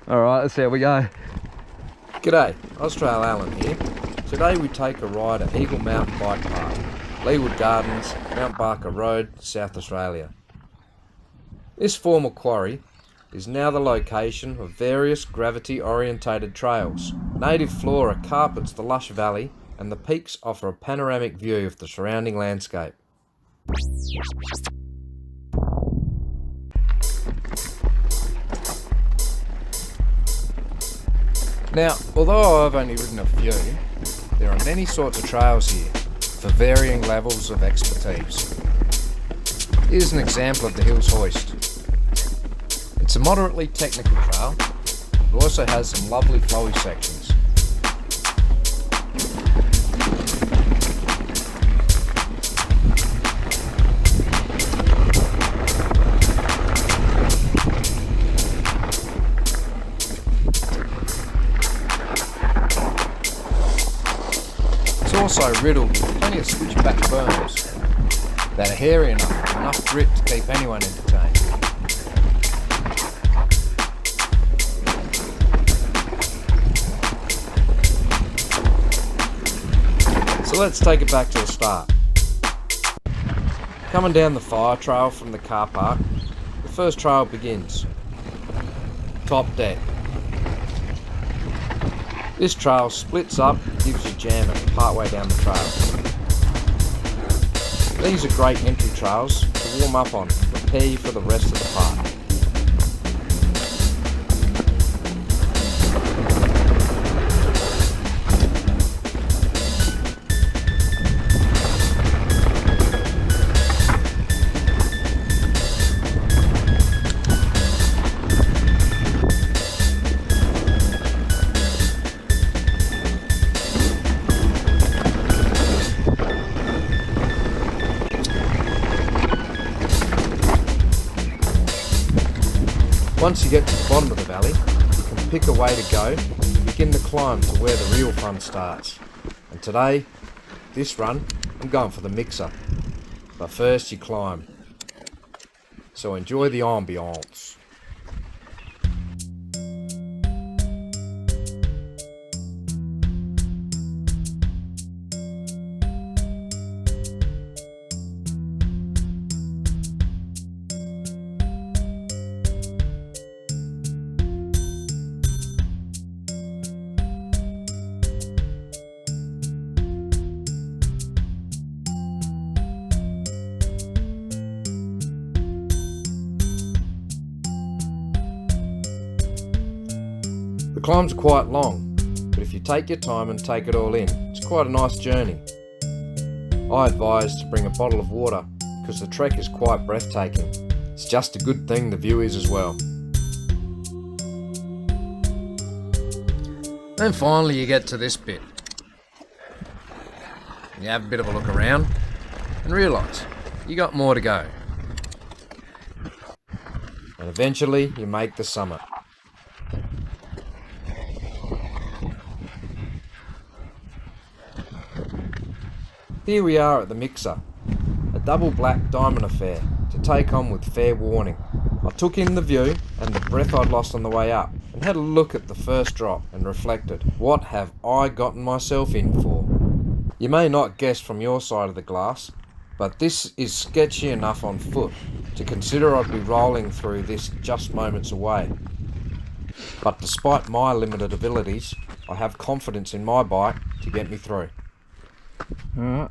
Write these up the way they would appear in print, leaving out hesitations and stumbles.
Alright, let's see how we go. G'day, Aus-trail-alan here. Today we take a ride at Eagle Mountain Bike Park, Leewood Gardens, Mount Barker Road, South Australia. This former quarry is now the location of various gravity-orientated trails. Native flora carpets the lush valley, and the peaks offer a panoramic view of the surrounding landscape. Now, although I've only ridden a few, there are many sorts of trails here, for varying levels of expertise. Here's an example of the Hills Hoist. It's a moderately technical trail, but also has some lovely flowy sections. It's also riddled with plenty of switchback berms that are hairy enough grit to keep anyone entertained. So let's take it back to the start. Coming down the fire trail from the car park, the first trail begins. Top deck. This trail splits up and gives you jamming partway down the trail. These are great entry trails to warm up on and prepare you for the rest of the park. Once you get to the bottom of the valley, you can pick a way to go and begin the climb to where the real fun starts. And today, this run, I'm going for the mixer. But first you climb. So enjoy the ambiance. The climb's quite long, but if you take your time and take it all in, it's quite a nice journey. I advise to bring a bottle of water because the trek is quite breathtaking. It's just a good thing the view is as well. Then finally you get to this bit. You have a bit of a look around and realise you got more to go. And eventually you make the summit. Here we are at the mixer, a double black diamond affair to take on with fair warning. I took in the view and the breath I'd lost on the way up and had a look at the first drop and reflected, what have I gotten myself in for? You may not guess from your side of the glass, but this is sketchy enough on foot to consider I'd be rolling through this just moments away. But despite my limited abilities, I have confidence in my bike to get me through. Alright.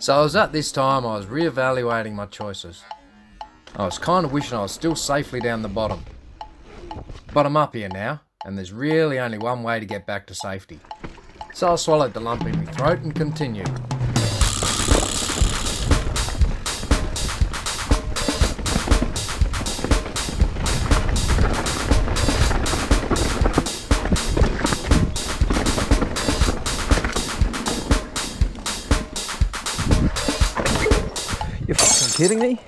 So I was at this time I was re-evaluating my choices. I was kind of wishing I was still safely down the bottom. But I'm up here now, and there's really only one way to get back to safety. So I swallowed the lump in my throat and continued. kidding me?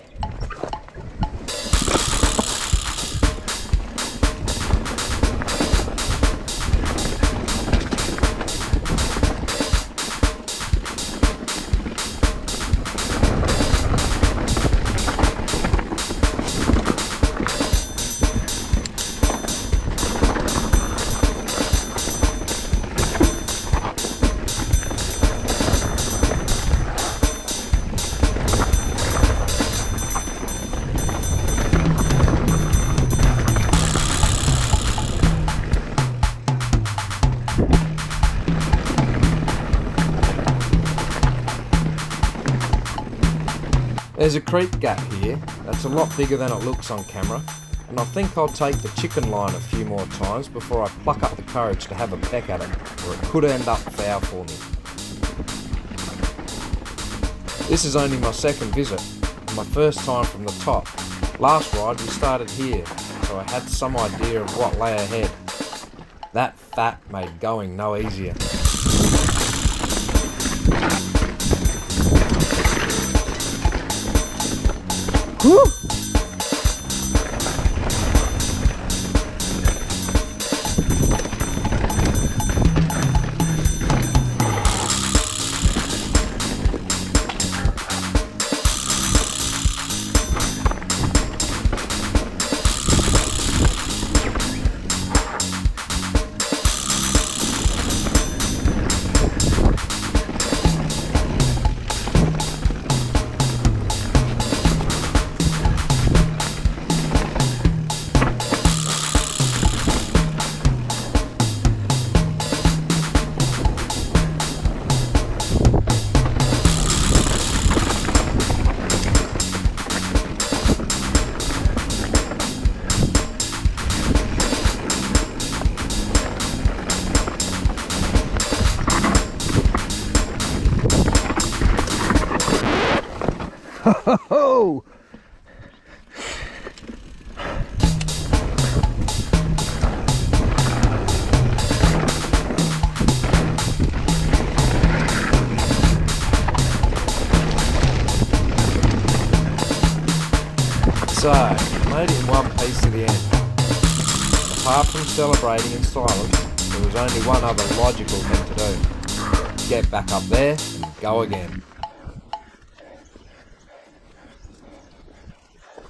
There's a creek gap here that's a lot bigger than it looks on camera, and I think I'll take the chicken line a few more times before I pluck up the courage to have a peck at it, or it could end up foul for me. This is only my second visit, and my first time from the top. Last ride we started here, so I had some idea of what lay ahead. That fat made going no easier. Whew. Ho! So, made it in one piece to the end. Apart from celebrating in silence, there was only one other logical thing to do. Get back up there and go again.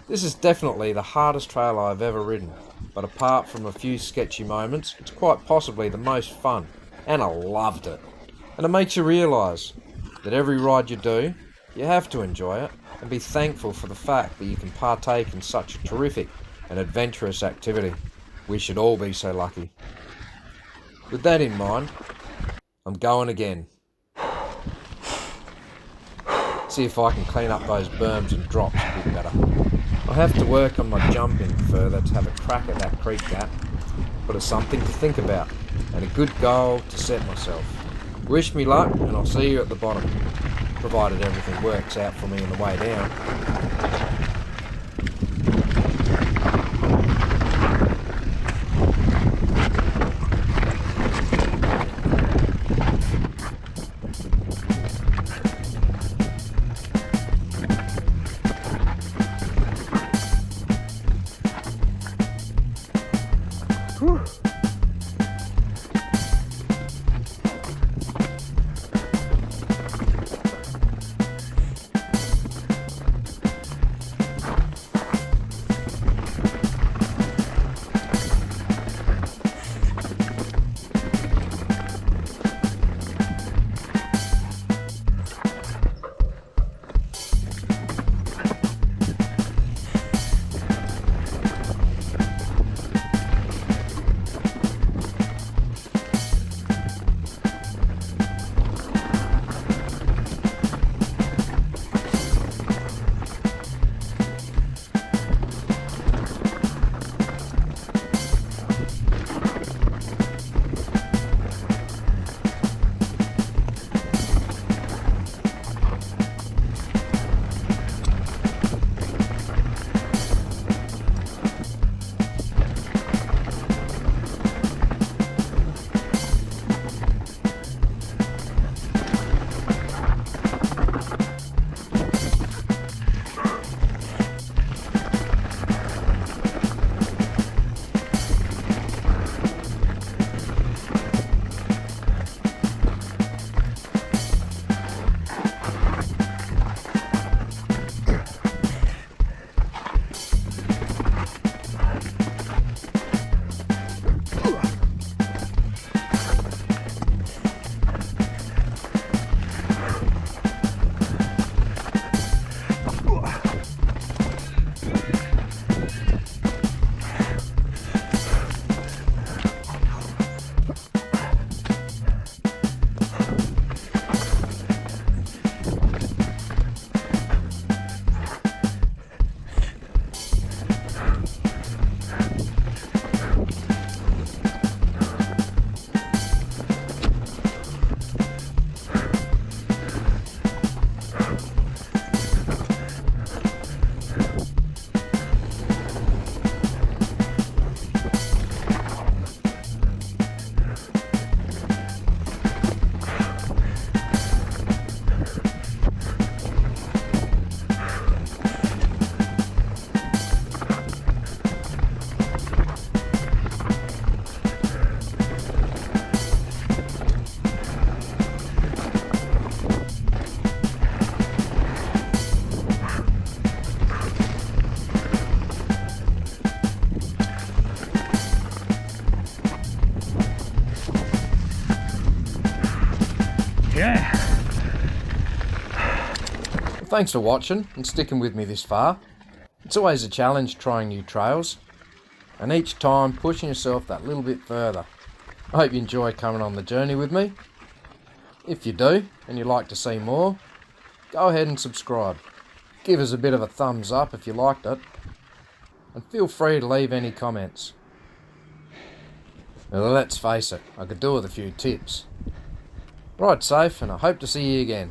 This is definitely the hardest trail I've ever ridden, but apart from a few sketchy moments, it's quite possibly the most fun, and I loved it. And it makes you realise that every ride you do, you have to enjoy it, and be thankful for the fact that you can partake in such a terrific and adventurous activity. We should all be so lucky. With that in mind, I'm going again. See if I can clean up those berms and drops a bit better. I have to work on my jumping further to have a crack at that creek gap, but it's something to think about, and a good goal to set myself. Wish me luck, and I'll see you at the bottom, provided everything works out for me on the way down. Whew. Thanks for watching and sticking with me this far. It's always a challenge trying new trails, and each time pushing yourself that little bit further. I hope you enjoy coming on the journey with me. If you do, and you'd like to see more, go ahead and subscribe. Give us a bit of a thumbs up if you liked it, and feel free to leave any comments. Well, let's face it, I could do with a few tips. Ride safe, and I hope to see you again.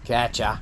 Catch ya!